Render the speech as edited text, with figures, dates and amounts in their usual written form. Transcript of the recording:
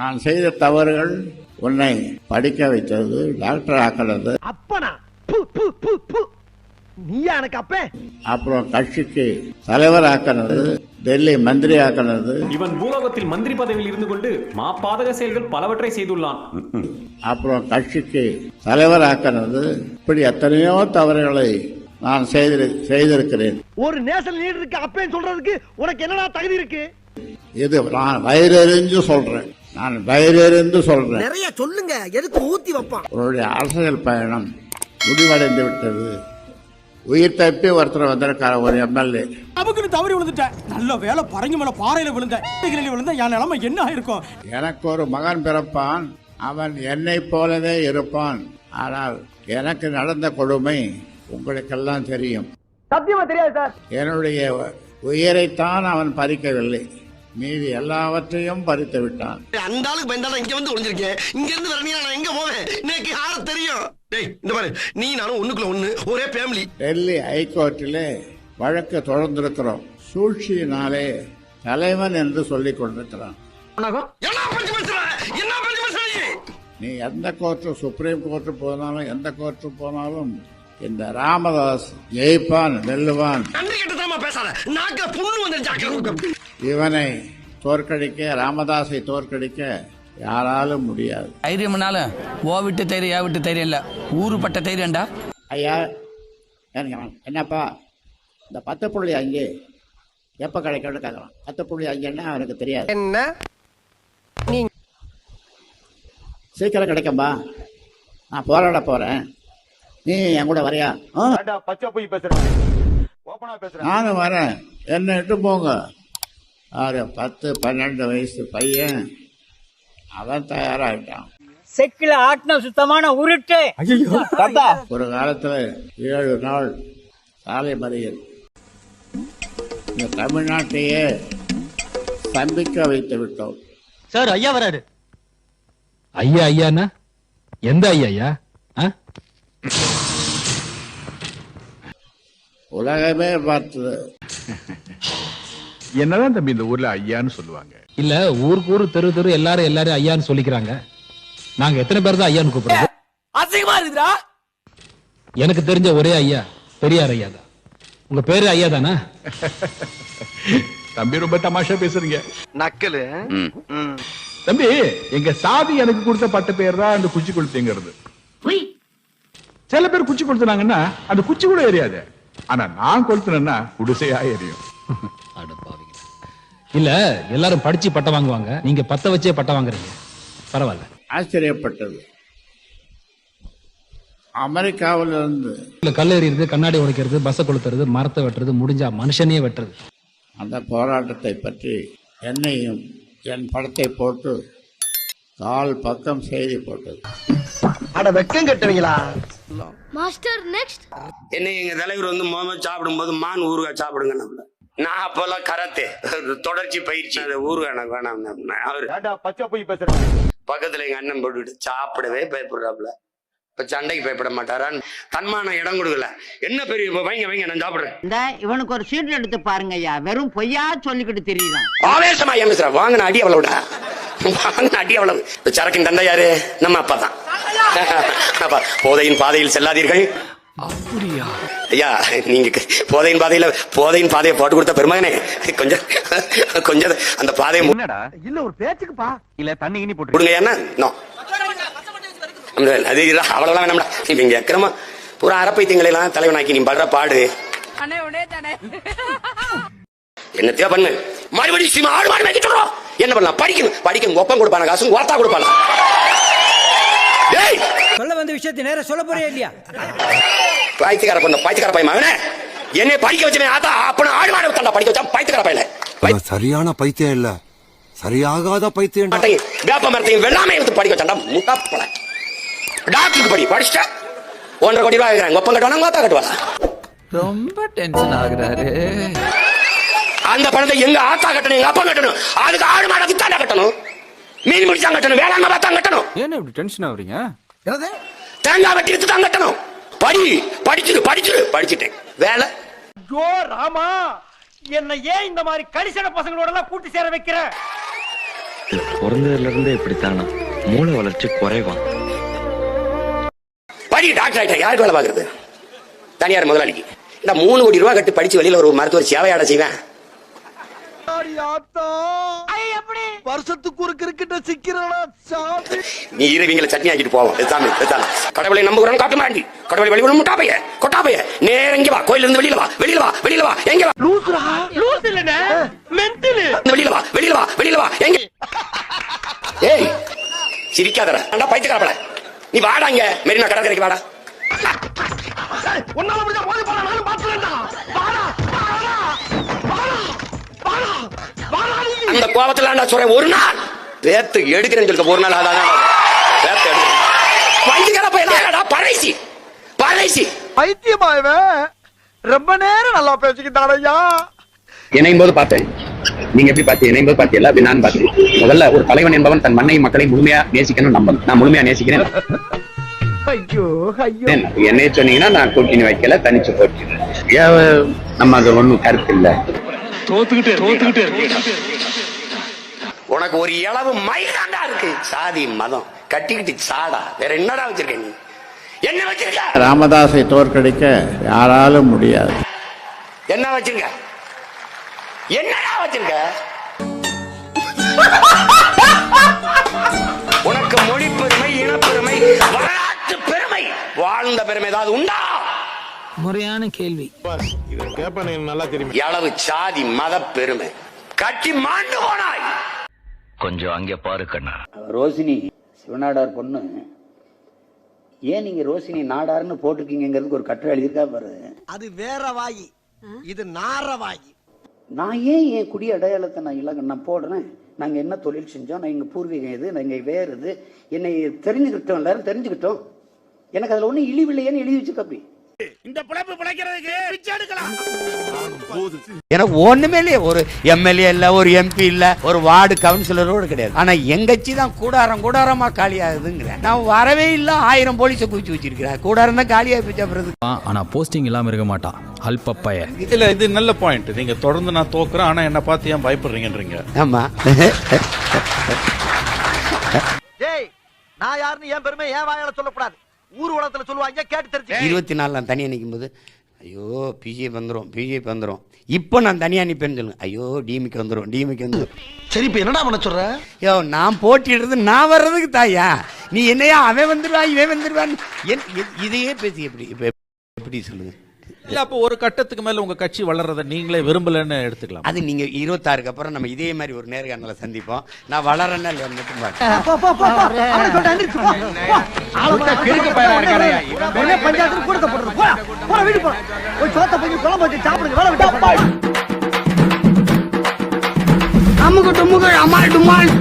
நான் செய்த தவறுகள் உன்னை படிக்க வைத்தது, டாக்டர் ஆக்கினது. அப்பனா நீ எனக்கு அப்ப அப்புறம் கட்சிக்கு தலைவர் ஆக்கினது, டெல்லி மந்திரி ஆக்கினது. இவன் பூலோகத்தில் மந்திரி பதவியில் இருந்து கொண்டு மாபாதக செயல்கள் பலவற்றை செய்துள்ளான். அப்புறம் கட்சிக்கு தலைவர் ஆக்கினது. இப்படி எத்தனையோ தவறுகளை நான் செய்திருக்கிறேன். ஒரு நேஷனல் லீடருக்கு அப்பேன்னு சொல்றதுக்கு உனக்கு என்னடா தகுதி இருக்கு? இது நான் வயிறறிஞ்சு சொல்றேன். நான் வயிறறிந்து சொல்றேன். நிறைய சொல்லுங்க, எதுக்கு ஊத்தி வைப்பான்? உன்னுடைய அரசியல் பயணம் முடிவடைந்து விட்டது. உயிர் தப்பி ஒருத்தர் வந்திருக்கார ஒரு எம்எல்ஏ. அவனுக்கு தவறி விழுந்துட்டேன். நல்ல வேலை பரங்கி மேல பாறையில விழுந்தேன். என் நிலைமை என்ன ஆயிருக்கும்? எனக்கு ஒரு மகன் பிறப்பான், அவன் என்னை போலவே இருப்பான். ஆனால் எனக்கு நடந்த கொடுமை உங்களுக்கெல்லாம் தெரியும். சத்தியமா தெரியாது சார். என்னுடைய உயிரைத்தான் அவன் பறிக்கவில்லை, மீதி எல்லாவற்றையும் பறித்து விட்டான். அந்த ஆளுக்கு பயந்தாலும் இங்க வந்து ஒளிஞ்சிருக்கேன். இங்க இருந்து வரணியா நான் எங்க போவேன்? எனக்கு யார தெரியும்? டேய் இந்த பாரு, நீ நானும் ஒண்ணுக்குள்ள ஒண்ணு, ஒரே ஃபேமிலி. டெல்லி ஹைகோர்ட்டிலே வழக்கு தொடர்ந்திருக்கிறோம். சூழ்ச்சியினாலே தலைவன் என்று சொல்லிக் கொண்டிருக்கிறான். நீ எந்த கோர்ட்டு, சுப்ரீம் கோர்ட்டு போனாலும், எந்த கோர்ட்டு போனாலும் இந்த ராமதாஸ் ஜெயிப்பான், வெல்லுவான். இவனை தோற்கடிக்க, ராமதாஸை தோற்கடிக்க யாராலும் முடியாது. தைரியம்னாலும் ஓ விட்டு தைரியம், யா விட்டு தைரியம் இல்ல, ஊருப்பட்ட தைரியம்டா. ஐயா என்னப்பா இந்த 10.5 எப்ப கிடைக்கும்னு கேட்கலாம். 10.5 அவனுக்கு தெரியாது. என்ன சீக்கிரம் கிடைக்கும்பா, நான் போராட போறேன், நீ என் கூட வரையா? நானும் வரேன், என்ன இட்டு போங்க. 10-12 வயசு பையன் அவன் தயாராகிட்டான். செக்கில ஆட்டின சுத்தமான உருட்டு. ஒரு காலத்துல 7 நாள் சாலை மறியல் இந்த தமிழ்நாட்டையே ஸ்தம்பிக்க வைத்து விட்டோம். சார் ஐயா வராரு. ஐயா ஐயாண்ணா எந்த ஐயா? உலகமே பார்த்தது. என்னதான் தம்பி இந்த ஊர்ல ஐயான்னு சொல்லுவாங்க? இல்ல, ஊருக்கு ஊரு தெரு தெரு எல்லாரும் ஐயான்னு சொல்லிக்கிறாங்க. நாங்க எத்தனை பேர் தான் ஐயான்னு கூப்பிடுறோம்? அசிங்கமா இருக்குதா? எனக்கு தெரிஞ்ச ஒரே ஐயா பெரியார் ஐயா தான். உங்க பேரு ஐயா தானா? தம்பி ரொம்ப தமாஷா பேசுறீங்க. நக்கலு. தம்பி, எங்க சாதி எனக்கு கொடுத்த பட்ட பேர் தான் அந்த குச்சி கொளுத்துங்கிறது. சில பேர் குச்சி கொளுத்துனாங்கன்னா அந்த குச்சி கூட எரியாது. ஆனா நான் கொளுத்துனேன்னா குடிசையா எரியும். இல்ல, எல்லாரும் படிச்சு பட்டம் வாங்குவாங்க, நீங்க பத்த வச்சே பட்டம் வாங்குறீங்க. பரவாயில்ல. ஆச்சரியப்பட்டது. அமெரிக்காவில் இருந்து கல் எறிகிறது, கண்ணாடி உடைக்கிறது, பஸ்ஸை கொளுத்துறது, மரத்தை வெட்டுறது, முடிஞ்சா மனுஷனையே வெட்டுறது. அந்த போராட்டத்தை பற்றி என்னையும் என் படத்தை போட்டு கால் பக்கம் செய்தி போட்டது. அட வெக்கம் கட்டுவீங்களா மாஸ்டர்? நெக்ஸ்ட் என்ன எங்க தலைவர் வந்து முதல்ல சாப்பிடும்போது மான் ஊறுகாய் சாப்பிடுங்க. நம்மள நான் அப்பெல்லாம் கராத்தே தொடர்ச்சி பயிற்சி, ஊறுகாய் எனக்கு வேணாம். அவரு பச்சை போய் பேசுறேன். பக்கத்துல எங்க அண்ணன் போட்டுட்டு சாப்பிடவே பயப்படுறாப்புல. இப்ப சண்டைக்கு பயப்பட மாட்டாரான்னு தன்மான இடம் கொடுக்கல. என்ன பெரிய வைங்க வைங்க, நான் சாப்பிடுறேன். இந்த இவனுக்கு ஒரு சீட் எடுத்து பாருங்க ஐயா, வெறும் பொய்யா சொல்லிக்கிட்டு தெரியலாம். ஆவேசமா ஏன் வாங்கின அடி அவ்வளவுடா, வாங்கின அடி அவ்வளவு. சரக்கின் தந்தை யாரு? நம்ம அப்பா தான். போதையின் பாதையில் செல்லாதீர்கள். ஐயா, நீங்க போதையின் பாதையை போட்டு கொடுத்த பெருமகனே, கொஞ்சம் கொஞ்சம் அந்த பாதையை இல்ல ஒரு பேச்சுக்குப்பா, இல்ல தண்ணி இனி போட்டு கொடுங்க. என்ன அது அவ்வளவுதான் வேணாம்டா. இங்க அக்கிரமா பூரா அரப்பைத்தியங்களை எல்லாம் தலைவனாக்கி நீ படுற பாடு என்னத்தையோ பண்ணு. மறுபடியும் ஆடு மாடு மேய்க்க சொல்றோம். என்ன பண்ணலாம்? படிக்கணும். ஒப்பம் கொடுப்பான காசு ஓத்தா கொடுப்பான. சொல்ல வந்த விஷயத்தை நேரம் சொல்ல போறே இல்லையா? பைத்தியக்கார பையன் மகனே, என்னை படிக்க வச்சவன் ஆத்தா அப்பன ஆடு மாடு தண்டா படிக்க வச்சா பைத்தியக்கார பையல. சரியான பைத்தியம் இல்ல, சரியாகாத பைத்தியம். வேப்ப மரத்தையும் வெள்ளாமை எடுத்து படிக்க வச்சாண்டா முட்டாப்பட. டாக்டருக்கு படிச்சுட்டா 1.5 கோடி ரூபாய் ஆகிறாங்க. ஒப்பம் கட்டுவானா ஓத்தா கட்டுவானா? ரொம்ப டென்ஷன் ஆகுறாரு. அந்த பணத்தை எங்க ஆத்தா கட்டணும், எங்க அப்பா கட்டணும். அதுக்கு ஆடு மாடு தாண்டா கட்டணும், மீன் முடிச்சா கட்டணும், வேளாண்மை பார்த்தா கட்டணும். ஏன்னா இப்படி டென்ஷன் ஆகுறீங்க? தேங்காய் வெட்டி எடுத்து தான் கட்டணும். படிச்சிட்டேன் வேலை. ராமா என்ன ஏன் இந்த மாதிரி கடிசன பசங்களோட எல்லாம் கூட்டி சேர வைக்கிற? பிறந்ததுல இருந்தே இப்படித்தானா? மூளை வளர்ச்சி குறைவா? படி டாக்டர் ஆயிட்டா யாருக்கு வேலை பாக்குறது? தனியார் முதலாளிக்கு. இந்த 3 கோடி ரூபாய் கட்டி படிச்சு வெளியில ஒரு மருத்துவர் சேவையாட செய்வேன். வருஷத்துக்கு ஒரு கிரிக்கெட்ட சிக்கிறடா சாமி. நீ இருவீங்கள சட்னி ஆக்கிட்டு போவோம். சாமி கடவுளை நம்புகிறோம் காட்டு மாண்டி. கடவுளை வழிபடும் முட்டாப்பைய கொட்டாப்பைய நேர இங்க வா. கோயில இருந்து வெளியில வா, வெளியில வா, வெளியில வா. எங்க வா? லூசுடா, லூசு இல்லனே, மென்டல். வெளியில வா, வெளியில வா, வெளியில வா. எங்க? ஏய் சிரிக்காதடா. அண்ணா பைத்தியக்காரப்பட. நீ வாடா இங்க மெரினா கடற்கரைக்கு வாடா. உன்னால முடிஞ்ச போய் போடா, நானும் பாத்துறேன்டா. வாடா, வாடா, வாடா, வாடா, வாடா. அந்த கோபத்துல நான் சொல்றேன், ஒரு நாள் வேத்து எடுக்கிறேன்னு சொல்லிட்டு ஒரு நாள் அதான் வேத்து எடுக்கிறேன். பைத்தியக்காரப்ப என்னடா பறைசி பறைசி பைத்தியமா இவன்? ரொம்ப நேரம் நல்லா பேசிக்கிட்டான் ஐயா. இணையும் போது பார்த்தேன். நீங்க எப்படி பார்த்தீங்க? இணையும் போது பார்த்தீங்களா? அப்படி நான் பார்த்தேன். முதல்ல ஒரு தலைவன் என்பவன் தன் மண்ணை மக்களை முழுமையா நேசிக்கணும் நம்பணும். நான் முழுமையா நேசிக்கிறேன். ஐயோ ஐயோ. என்னைய சொன்னீங்கன்னா நான் கூட்டணி வைக்கல, தனிச்சு போட்டிடுறேன். நம்ம அது ஒண்ணும் கருத்து இல்ல. தோத்துக்கிட்டே உனக்கு ஒரு இளவு மயிலாண்டா இருக்கு. சாதி மதம் கட்டிக்கிட்டு சாடா. வேற என்னடா வச்சிருக்க நீ? என்ன வச்சிருக்க? ராமதாஸை தோற்கடிக்க யாராலும் முடியாது. என்ன வச்சிருக்க? என்னடா வச்சிருக்க? உனக்கு மொழி பெருமை, இனப்பெருமை, வரலாற்று பெருமை, வாழ்ந்த பெருமை ஏதாவது உண்டா? முறையான கேள்வி. எளவு சாதி மத பெருமை கட்டி மாண்டு போனாய். கொஞ்சம் அங்கே பாரு கண்ணா. ரோசினி சிவநாடார் பொண்ணு. ஏன் நீங்க ரோசினி நாடார்னு போட்டிருக்கீங்கிறதுக்கு ஒரு கட்டுரை எழுதியிருக்கா பாரு. அது வேற வாயி, இது நார வாயி. நான் ஏன் என் குடி அடையாளத்தை நான் போடுறேன். நாங்க என்ன தொழில் செஞ்சோம், நான் எங்க பூர்வீகம் இது, நாங்க வேறு இது, என்னை தெரிஞ்சுக்கிட்டோம், எல்லாரும் தெரிஞ்சுக்கிட்டோம். எனக்கு அதுல ஒண்ணு இழிவில்லையேன்னு எழுதி வச்சு கப்பி. இந்த பிழைப்பு பிழைக்கிறதுக்கு பிச்சை எடுக்கலாம். எனக்கு ஒண்ணுமே இல்லையே. ஒரு எம்எல்ஏ இல்ல, ஒரு எம்பி இல்ல, ஒரு வார்டு கவுன்சிலரோடு கிடையாது. ஆனா எங்கச்சி தான் கூடாரமா காலி ஆகுதுங்கிற. நான் வரவே இல்ல. 1000 போலீஸை குவிச்சு வச்சிருக்கிறேன். கூடாரம் தான் காலியா போச்சு. ஆனா போஸ்டிங் இல்லாம இருக்க மாட்டான். அல்பப்பைய. இல்ல இது நல்ல பாயிண்ட். நீங்க தொடர்ந்து நான் தோக்குறேன், ஆனா என்ன பார்த்து ஏன் பயப்படுறீங்கன்றீங்க? ஆமா. டேய், நான் யாருன்னு என் பெருமை என் வாயால சொல்லக்கூடாது. ஊர் உலகத்துல சொல்லுவாங்க, கேட்டு தெரிஞ்சு. 24 நான் தனியா நிற்கும் போது ஐயோ பிஜேபி வந்துரும். இப்போ நான் தனியா நிப்பேன்னு சொல்லுங்க. ஐயோ டிமிக்கு வந்துரும். சரி, இப்ப என்னடா பண்ண சொல்ற? யோ நான் போட்டிடுறது நான் வர்றதுக்கு தாயா. நீ என்னையா அவன் வந்துருவான் இவன் வந்துருவான் இதையே பேசி எப்படி சொல்லுங்க. இல்ல அப்போ ஒரு கட்டத்துக்கு மேல உங்க கட்சி வளர்றத நீங்களே விரும்பலன்னு எடுத்துக்கலாம். அது நீங்க 26க்கு அப்புறம் நம்ம இதே மாதிரி ஒரு நேர்காணல சந்திப்போம். நான் வளரேன்னா இல்லையா மட்டும் பாரு. பஞ்சாயத்து கூட போற வீடு போ. போய் சோத்த போய் குழம்பு வச்சு சாப்பிடுங்க. வேலை விட்டா அமுக டுமுக அமால் டுமால்.